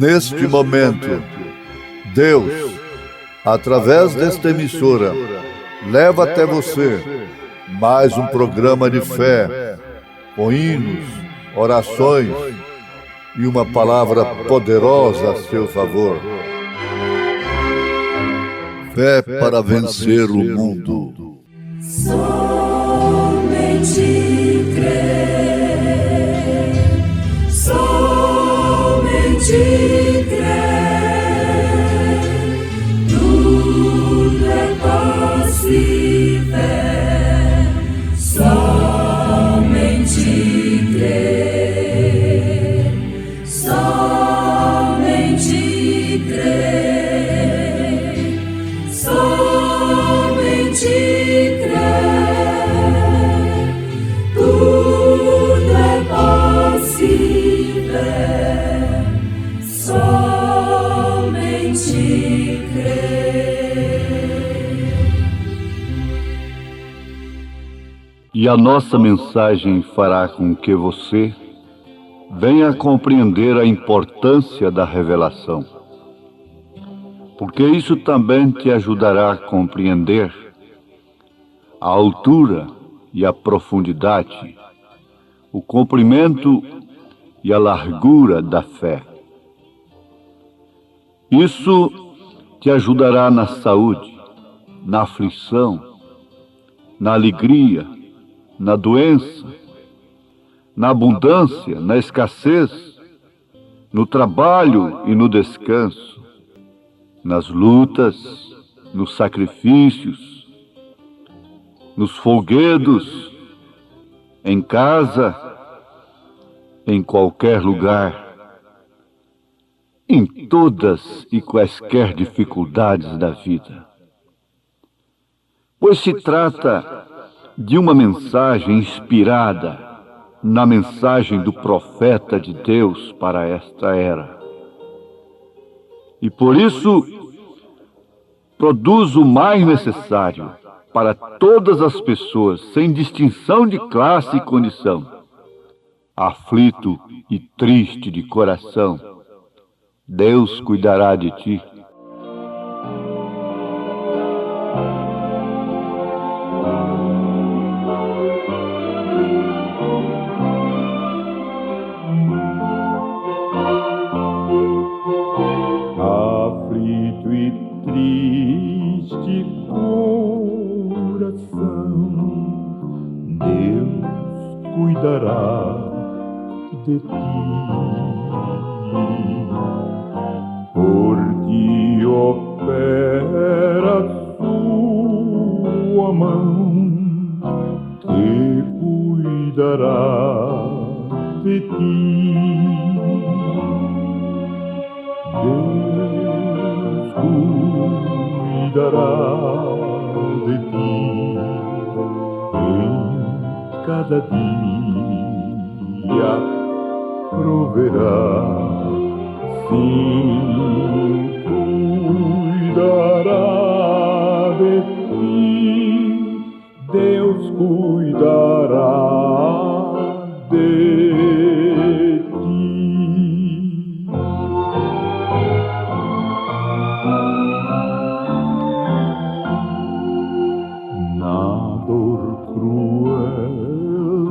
Neste momento, Deus, através desta emissora, leva até você mais um programa de fé, com hinos, orações e uma palavra poderosa a seu favor. Fé para vencer o mundo. Somente crer, somente crer, tudo é possível, somente crer, somente crer, somente E a nossa mensagem fará com que você venha a compreender a importância da revelação, porque isso também te ajudará a compreender a altura e a profundidade, o comprimento e a largura da fé. Isso te ajudará na saúde, na aflição, na alegria, na doença, na abundância, na escassez, no trabalho e no descanso, nas lutas, nos sacrifícios, nos folguedos, em casa, em qualquer lugar, em todas e quaisquer dificuldades da vida. Pois se trata de uma mensagem inspirada na mensagem do profeta de Deus para esta era. E por isso produz o mais necessário para todas as pessoas, sem distinção de classe e condição. Aflito e triste de coração, Deus cuidará de ti. Aflito e triste coração, Deus cuidará de ti. Por ti opera sua mão, que cuidará de ti. Deus cuidará de ti em cada dia, proverá, sim, cuidará de ti. Deus cuidará de ti.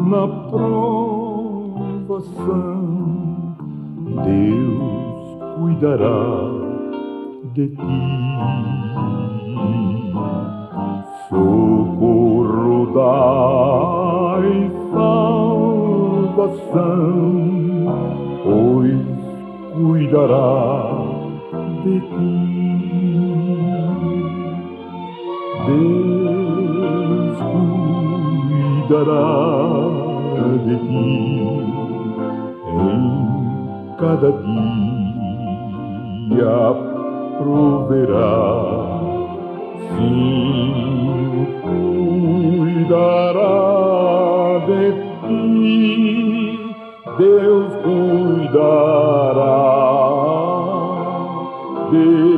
Na provação, Deus cuidará de ti. Socorro dai salvação, pois cuidará de ti. Deus cuidará de ti em cada dia, proverá, sim, cuidará de ti. Deus cuidará de ti.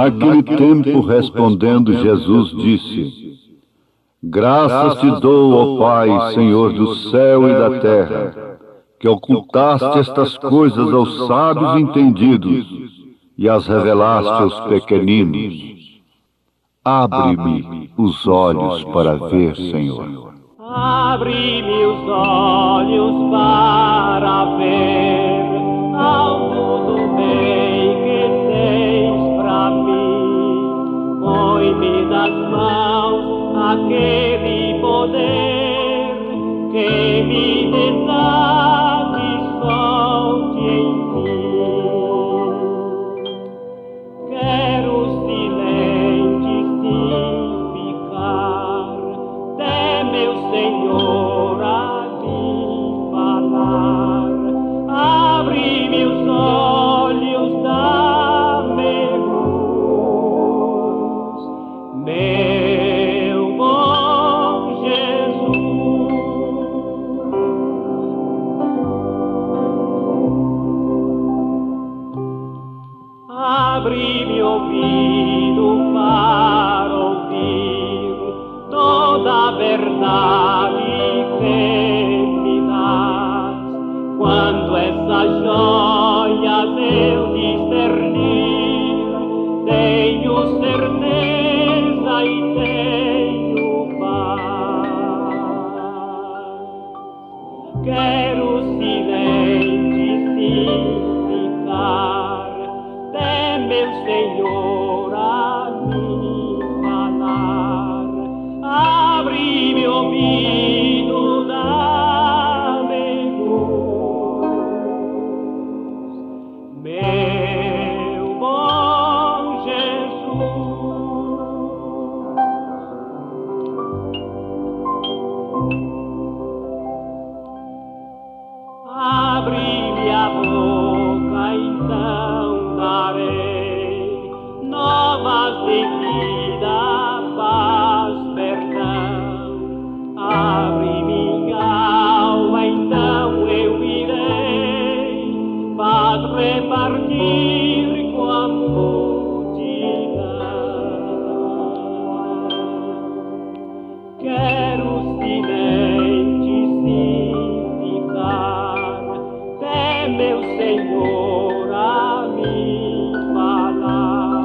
Naquele tempo, respondendo, Jesus disse: Graças te dou, ó Pai, Senhor do céu e da terra, que ocultaste estas coisas aos sábios entendidos e as revelaste aos pequeninos. Abre-me os olhos para ver, Senhor. Abre-me os olhos para ver algo do bem que tens para mim. Põe-me nas mãos aquele poder que me desabe em mim. Quero silente ficar, até meu Senhor a me falar. Abre-me os olhos, dá-me luz, meu bom Jesus. Abre-me ouvido para ouvir toda a verdade que me dás. Quando essas joias eu discernir, tenho certeza e tenho paz. Quero silente ficar, até meu Senhor a me falar. Abre-me o ouvido, dá-me luz, meu bom Jesus. Abre-me a boca, então darei novas de vida, paz, perdão. Abre minha alma, então eu irei, paz repartir com a multidão. Quero silente ficar, até meu Senhor a me falar.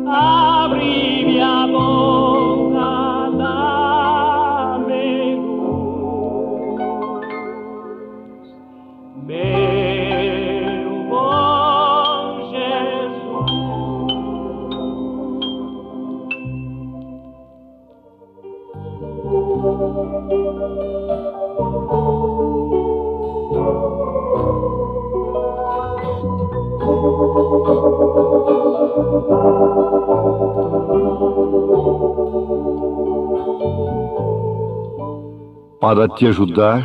Abre-me a boca, dá-me luz, meu bom Jesus. Para te ajudar,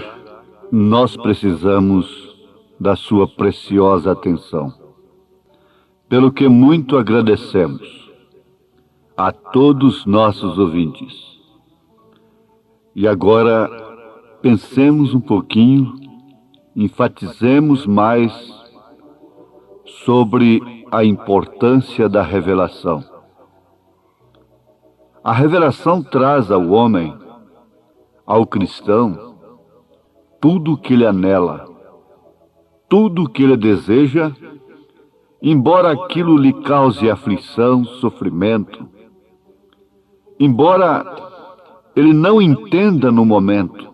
nós precisamos da sua preciosa atenção. Pelo que muito agradecemos a todos nossos ouvintes. E agora, pensemos um pouquinho, enfatizemos mais sobre a importância da revelação. A revelação traz ao homem, ao cristão, tudo o que ele anela, tudo o que ele deseja, embora aquilo lhe cause aflição, sofrimento, embora ele não entenda no momento.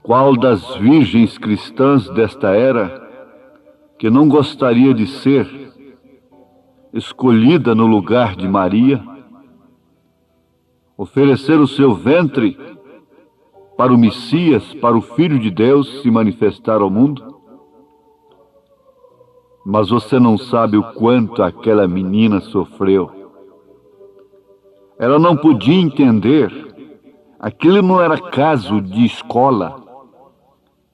Qual das virgens cristãs desta era que não gostaria de ser escolhida no lugar de Maria, oferecer o seu ventre para o Messias, para o Filho de Deus se manifestar ao mundo? Mas você não sabe o quanto aquela menina sofreu. Ela não podia entender. Aquilo não era caso de escola,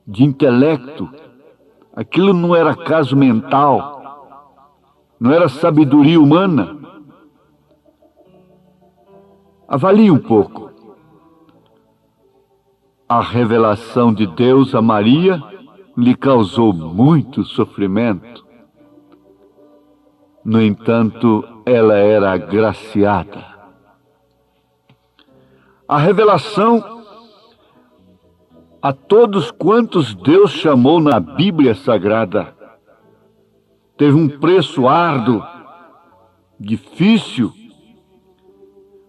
de intelecto. Aquilo não era caso mental. Não era sabedoria humana. Avalie um pouco. A revelação de Deus a Maria lhe causou muito sofrimento. No entanto, ela era agraciada. A revelação a todos quantos Deus chamou na Bíblia Sagrada teve um preço árduo, difícil,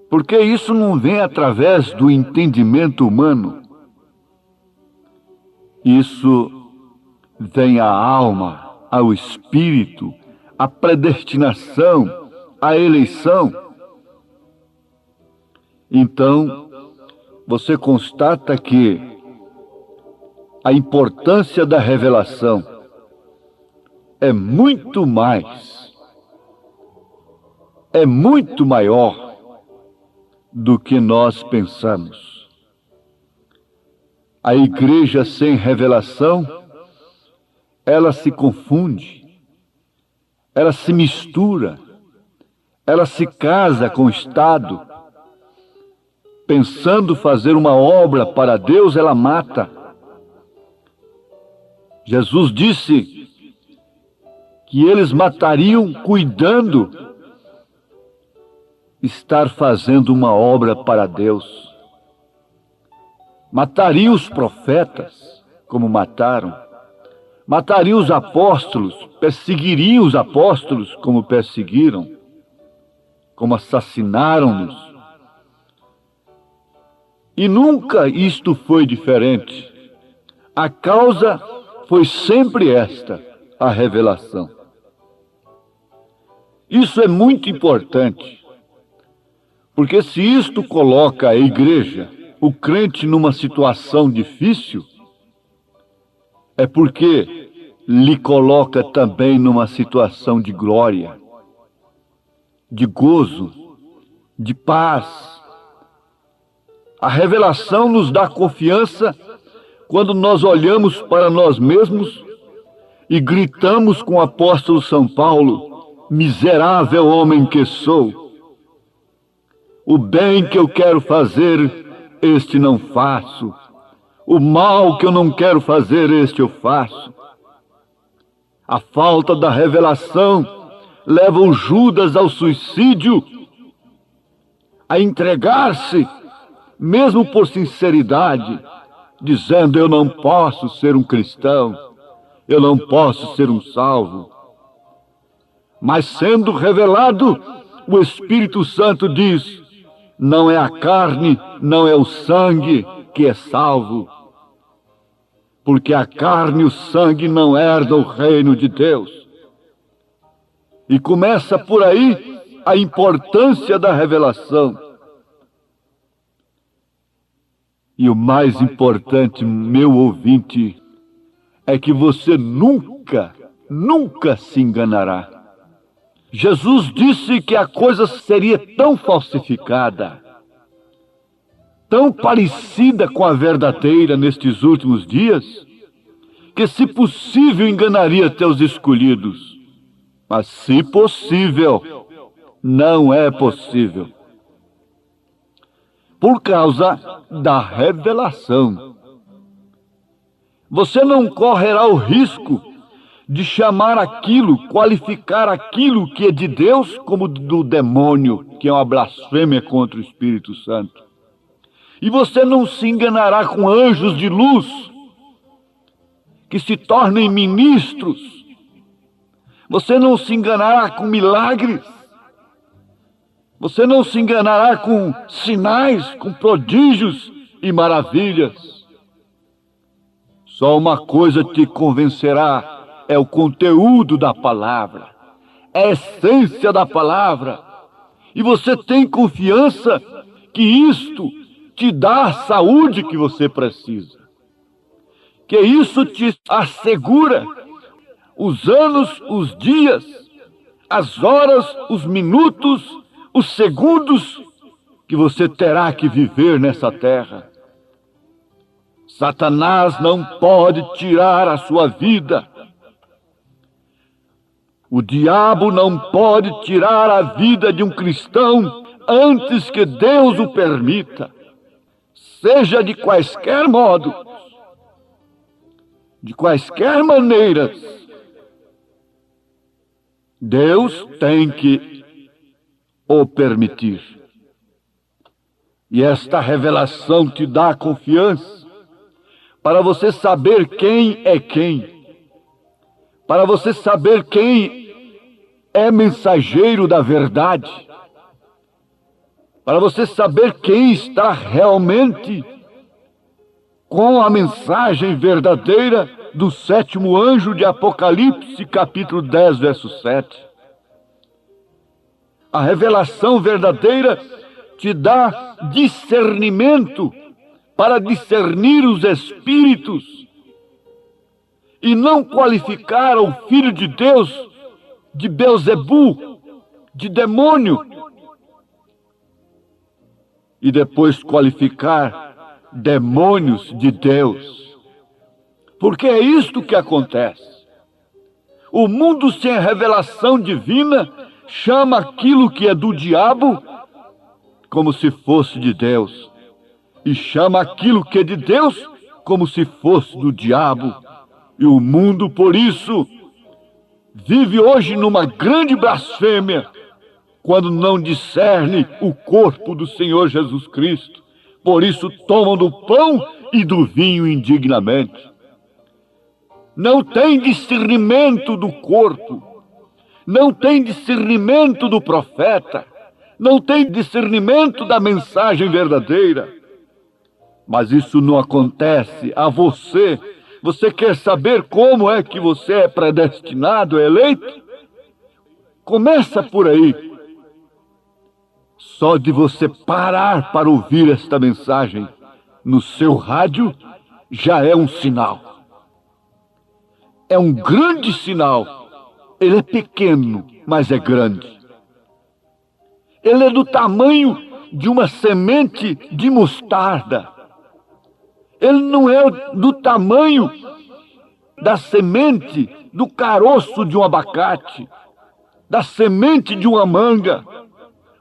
porque isso não vem através do entendimento humano. Isso vem à alma, ao espírito, à predestinação, à eleição. Então, você constata que a importância da revelação é muito maior do que nós pensamos. A igreja sem revelação, ela se confunde, ela se mistura, ela se casa com o Estado. Pensando fazer uma obra para Deus, ela mata. Jesus disse que eles matariam cuidando estar fazendo uma obra para Deus. Matariam os profetas, como mataram. Matariam os apóstolos, perseguiriam os apóstolos, como perseguiram, como assassinaram-nos. E nunca isto foi diferente. A causa foi sempre esta, a revelação. Isso é muito importante, porque se isto coloca a igreja, o crente, numa situação difícil, é porque lhe coloca também numa situação de glória, de gozo, de paz. A revelação nos dá confiança quando nós olhamos para nós mesmos e gritamos com o apóstolo São Paulo: miserável homem que sou, o bem que eu quero fazer, este não faço, o mal que eu não quero fazer, este eu faço. A falta da revelação leva o Judas ao suicídio, a entregar-se, mesmo por sinceridade, dizendo: eu não posso ser um cristão, eu não posso ser um salvo. Mas sendo revelado, o Espírito Santo diz: não é a carne, não é o sangue que é salvo, porque a carne e o sangue não herdam o reino de Deus. E começa por aí a importância da revelação. E o mais importante, meu ouvinte, é que você nunca se enganará. Jesus disse que a coisa seria tão falsificada, tão parecida com a verdadeira nestes últimos dias, que, se possível, enganaria até os escolhidos. Mas, se possível, não é possível. Por causa da revelação. Você não correrá o risco de chamar aquilo, qualificar aquilo que é de Deus como do demônio, que é uma blasfêmia contra o Espírito Santo. E você não se enganará com anjos de luz, que se tornem ministros. Você não se enganará com milagres. Você não se enganará com sinais, com prodígios e maravilhas. Só uma coisa te convencerá: é o conteúdo da palavra, é a essência da palavra. E você tem confiança que isto te dá a saúde que você precisa, que isso te assegura os anos, os dias, as horas, os minutos, os segundos que você terá que viver nessa terra. Satanás não pode tirar a sua vida. O diabo não pode tirar a vida de um cristão antes que Deus o permita, seja de quaisquer modos, de quaisquer maneiras. Deus tem que o permitir. E esta revelação te dá confiança para você saber quem é quem, para você saber quem é mensageiro da verdade, para você saber quem está realmente com a mensagem verdadeira do 7º anjo de Apocalipse, capítulo 10, verso 7. A revelação verdadeira te dá discernimento para discernir os espíritos e não qualificar o Filho de Deus de Belzebu, de demônio, e depois qualificar demônios de Deus. Porque é isto que acontece. O mundo sem a revelação divina chama aquilo que é do diabo como se fosse de Deus, e chama aquilo que é de Deus como se fosse do diabo. E o mundo, por isso, vive hoje numa grande blasfêmia, quando não discerne o corpo do Senhor Jesus Cristo. Por isso tomam do pão e do vinho indignamente. Não tem discernimento do corpo, não tem discernimento do profeta, não tem discernimento da mensagem verdadeira. Mas isso não acontece a você. Você quer saber como é que você é predestinado, eleito? Começa por aí. Só de você parar para ouvir esta mensagem no seu rádio, já é um sinal. É um grande sinal. Ele é pequeno, mas é grande. Ele é do tamanho de uma semente de mostarda. Ele não é do tamanho da semente do caroço de um abacate, da semente de uma manga,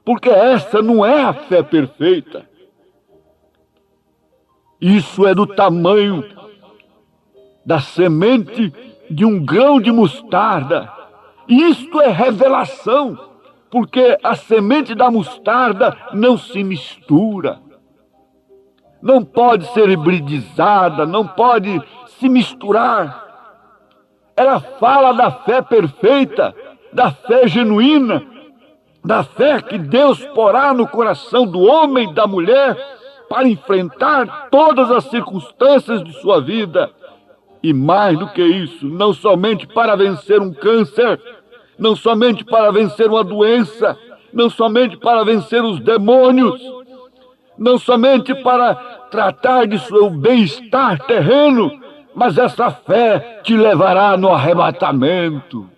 porque essa não é a fé perfeita. Isso é do tamanho da semente de um grão de mostarda. Isto é revelação, porque a semente da mostarda não se mistura. Não pode ser hibridizada, não pode se misturar. Ela fala da fé perfeita, da fé genuína, da fé que Deus porá no coração do homem e da mulher para enfrentar todas as circunstâncias de sua vida. E mais do que isso, não somente para vencer um câncer, não somente para vencer uma doença, não somente para vencer os demônios, não somente para tratar de seu bem-estar terreno, mas essa fé te levará no arrebatamento.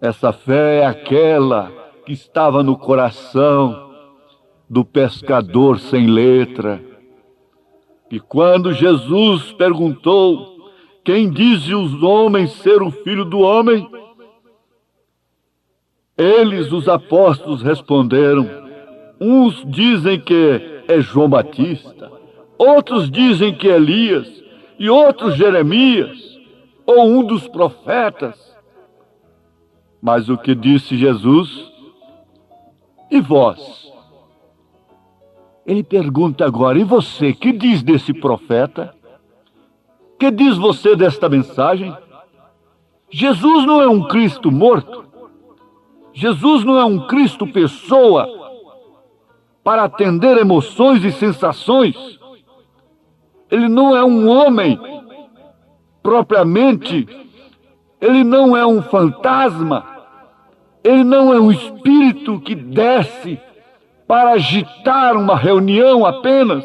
Essa fé é aquela que estava no coração do pescador sem letra. E quando Jesus perguntou: quem dizem os homens ser o Filho do Homem? Eles, os apóstolos, responderam: uns dizem que é João Batista, outros dizem que é Elias, e outros Jeremias, ou um dos profetas. Mas o que disse Jesus? E vós? Ele pergunta agora: e você, que diz desse profeta? Que diz você desta mensagem? Jesus não é um Cristo morto. Jesus não é um Cristo pessoa para atender emoções e sensações. Ele não é um homem propriamente. Ele não é um fantasma. Ele não é um espírito que desce para agitar uma reunião apenas.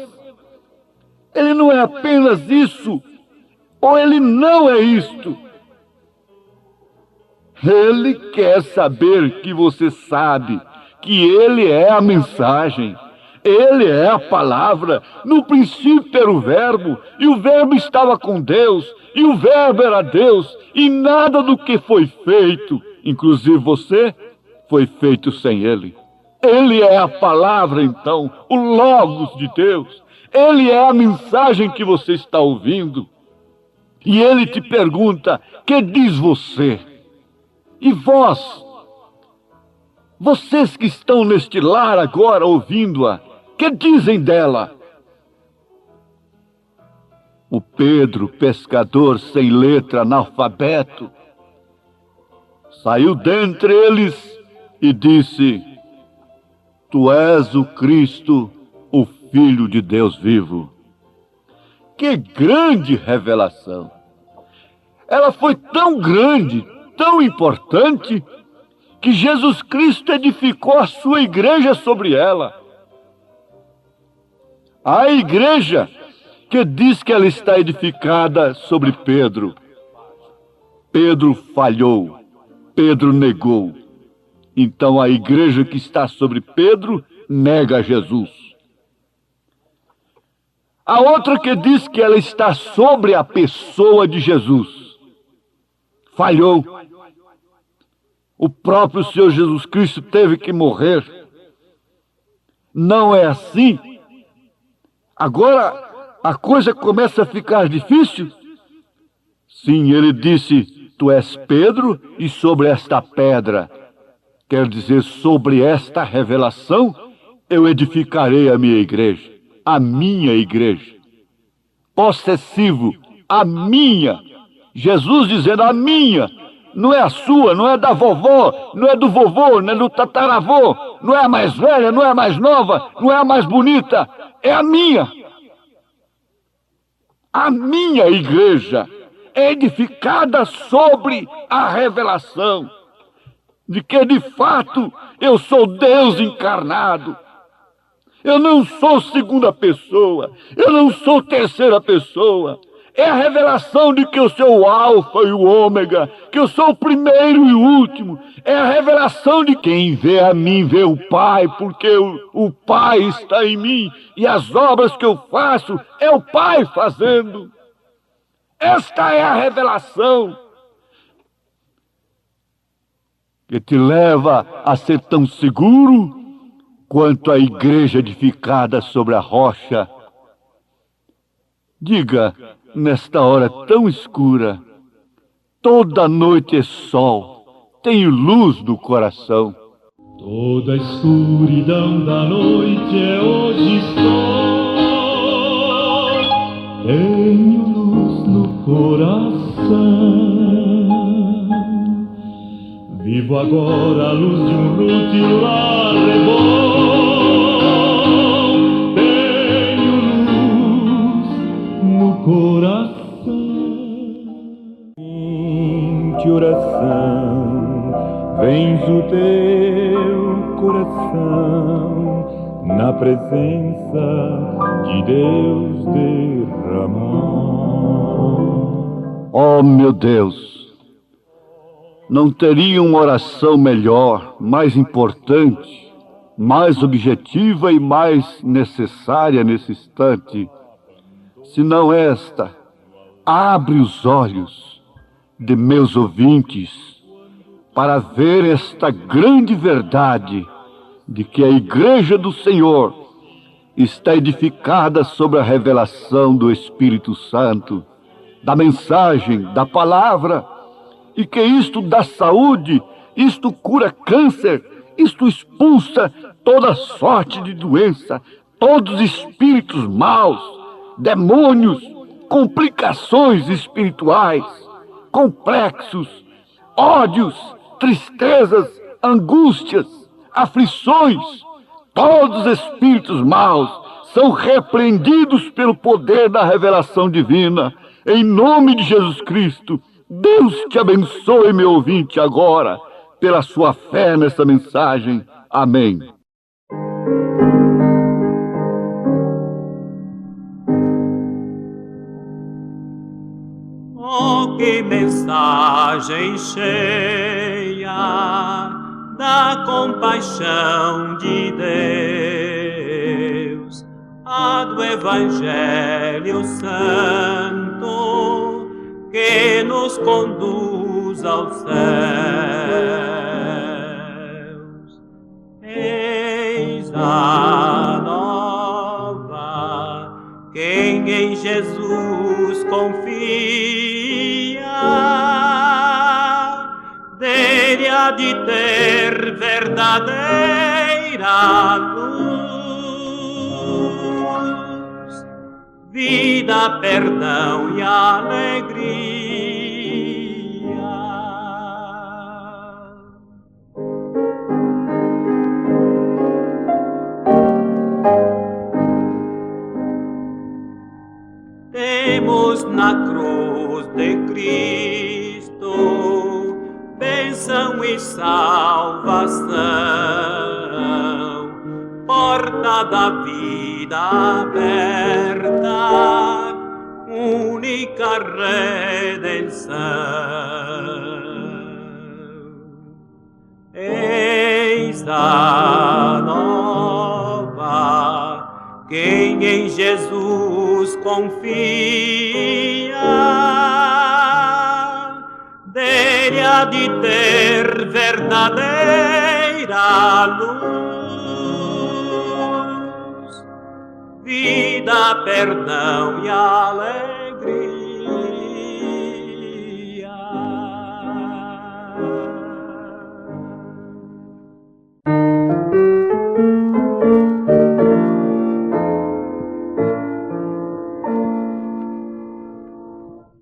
Ele não é apenas isso, ou ele não é isto. Ele quer saber que você sabe que ele é a mensagem, ele é a palavra. No princípio era o verbo, e o verbo estava com Deus, e o verbo era Deus, e nada do que foi feito, inclusive você, foi feito sem ele. Ele é a palavra, então, o Logos de Deus. Ele é a mensagem que você está ouvindo. E ele te pergunta: que diz você? E vocês que estão neste lar agora ouvindo-a, que dizem dela? O Pedro, pescador sem letra, analfabeto, saiu dentre eles e disse: Tu és o Cristo, o Filho de Deus vivo. Que grande revelação! Ela foi tão grande, tão importante, que Jesus Cristo edificou a sua igreja sobre ela. A igreja que diz que ela está edificada sobre Pedro. Pedro falhou, Pedro negou. Então a igreja que está sobre Pedro nega Jesus. A outra que diz que ela está sobre a pessoa de Jesus. Falhou. O próprio Senhor Jesus Cristo teve que morrer. Não é assim? Agora a coisa começa a ficar difícil? Sim, ele disse: Tu és Pedro, e sobre esta pedra, quer dizer, sobre esta revelação, eu edificarei a minha igreja. A minha igreja. Possessivo, a minha. Jesus dizendo: a minha. Não é a sua, não é da vovó, não é do vovô, não é do tataravô, não é a mais velha, não é a mais nova, não é a mais bonita, é a minha. A minha igreja é edificada sobre a revelação de que, de fato, eu sou Deus encarnado. Eu não sou segunda pessoa, eu não sou terceira pessoa. É a revelação de que eu sou o alfa e o ômega, que eu sou o primeiro e o último. É a revelação de quem vê a mim vê o Pai, porque o Pai está em mim e as obras que eu faço é o Pai fazendo. Esta é a revelação que te leva a ser tão seguro quanto a igreja edificada sobre a rocha. Diga, nesta hora tão escura, toda noite é sol, tenho luz no coração. Toda a escuridão da noite é hoje sol. Tenho luz no coração. Vivo agora a luz de um lútil arrebol. Tenho luz no coração. Em que oração vens o teu coração na presença de Deus derramar. Oh, meu Deus! Não teria uma oração melhor, mais importante, mais objetiva e mais necessária nesse instante, senão esta: abre os olhos de meus ouvintes para ver esta grande verdade de que a Igreja do Senhor está edificada sobre a revelação do Espírito Santo, da mensagem, da palavra, e que isto dá saúde, isto cura câncer, isto expulsa toda sorte de doença, todos os espíritos maus, demônios, complicações espirituais, complexos, ódios, tristezas, angústias, aflições. Todos os espíritos maus são repreendidos pelo poder da revelação divina, em nome de Jesus Cristo. Deus te abençoe, meu ouvinte, agora, pela sua fé nessa mensagem. Amém. Oh, que mensagem cheia da compaixão de Deus, a do Evangelho Santo, que nos conduz aos céus. Eis a nova, quem em Jesus confia, há de ter verdadeira luz, vida, perdão e alegria. Temos na cruz de Cristo bênção e salvação, porta da vida aberta, única redenção. Eis a nova, quem em Jesus confia, dele há de ter verdadeira luz, vida, perdão e alegria.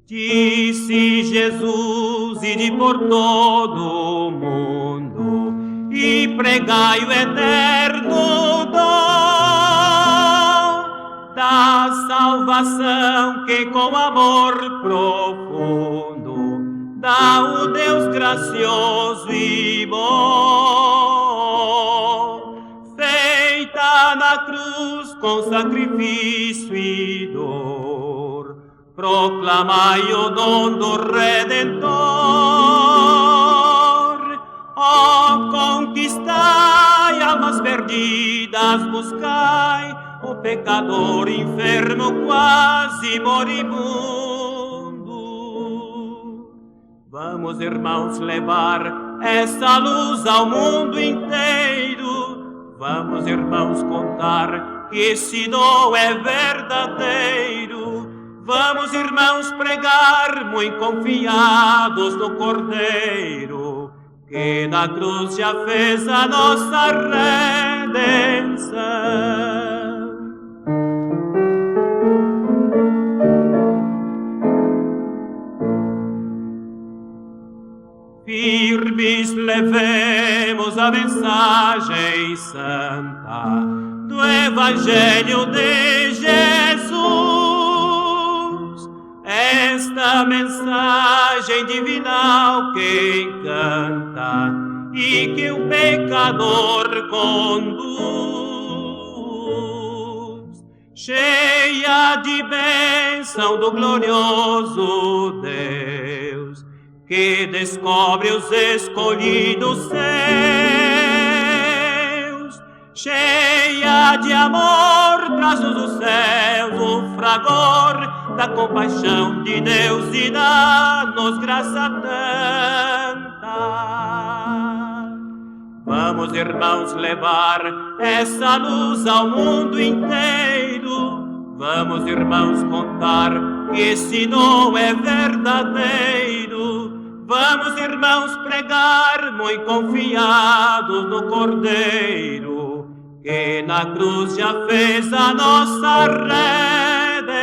Disse Jesus: ide por todo o mundo e pregai o eterno dom da salvação que com amor profundo dá o Deus gracioso e bom, feita na cruz com sacrifício e dor. Proclamai o dom do Redentor, ó, conquistai almas perdidas, buscai o pecador enfermo quase moribundo. Vamos, irmãos, levar essa luz ao mundo inteiro. Vamos, irmãos, contar que esse dom é verdadeiro. Vamos, irmãos, pregar muito confiados no Cordeiro, que na cruz já fez a nossa redenção. Firmes levemos a mensagem santa do Evangelho de Jesus. Esta mensagem divinal que encanta e que o pecador conduz, cheia de bênção do glorioso Deus, que descobre os escolhidos seus, cheia de amor, traz-nos os céus o fragor da compaixão de Deus e dá-nos graça tanta. Vamos, irmãos, levar essa luz ao mundo inteiro. Vamos, irmãos, contar que esse dom é verdadeiro. Vamos, irmãos, pregar muito confiados no Cordeiro, que na cruz já fez a nossa redenção.